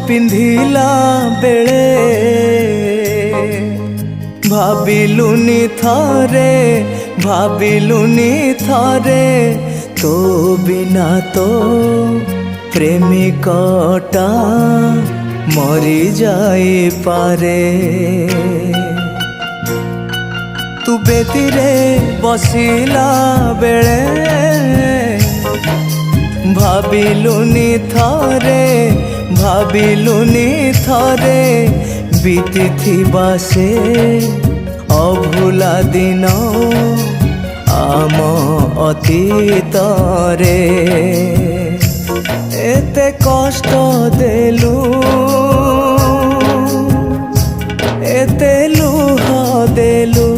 पिंधिला बेले भाविलुनी थरे तो बिना तो प्रेमिकटा मरी जाई पारे। तू बेतीरे बसिला बेले भाविलुनी थरे बीती थिबा से अभुला दिन आम अतीत रे। एते कष्ट देलु एते लुह देलु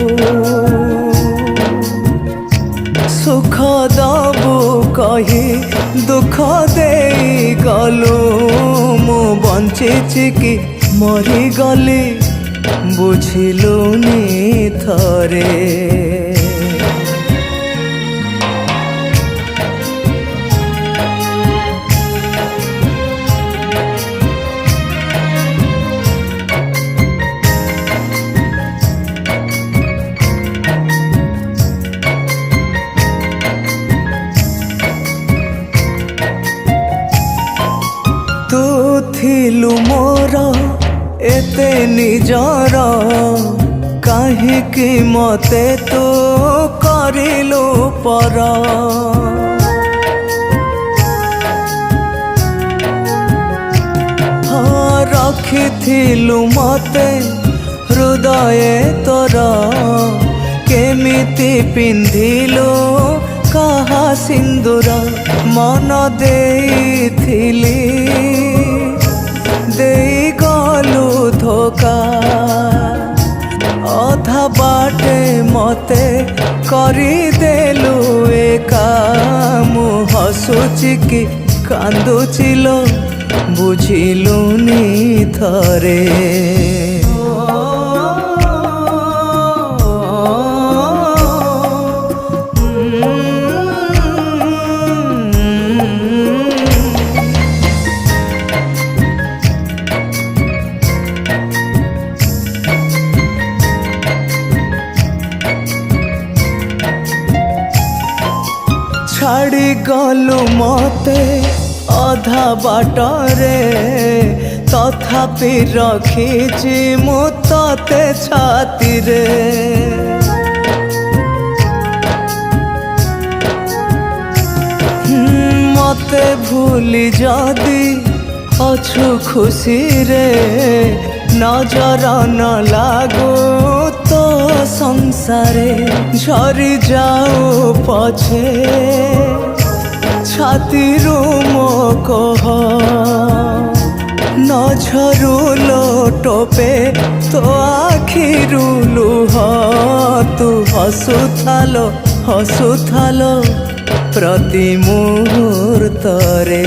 सुख दबु कही दुख दे गलु। मु बंचिछि कि मरी गली बुझिलुनी थरे। तू थिलु मोर एते निजर काहिकी मते तू करिलु पर। हाँ रखिथिलु मते हृदय तोर केमिति पिंधिलु कहा सिंदूर मन देइथिली देई गलु धोखा। अधा बाटे मते करी देलु एका। मु हसुची कि कांदुची लो बुझिलुनी थरे। छाड़ी गलु मते अधा बाटरे तथापि रखिछि मु तते छाती रे। मते भूली जदी अछु खुशी रे नजर न लागो तो संसारे झरी जाओ पछे छाती मो कह न झरू लोटोपे तो आखिरु लुह। तू हसुथालो प्रति मुहूर्त रे।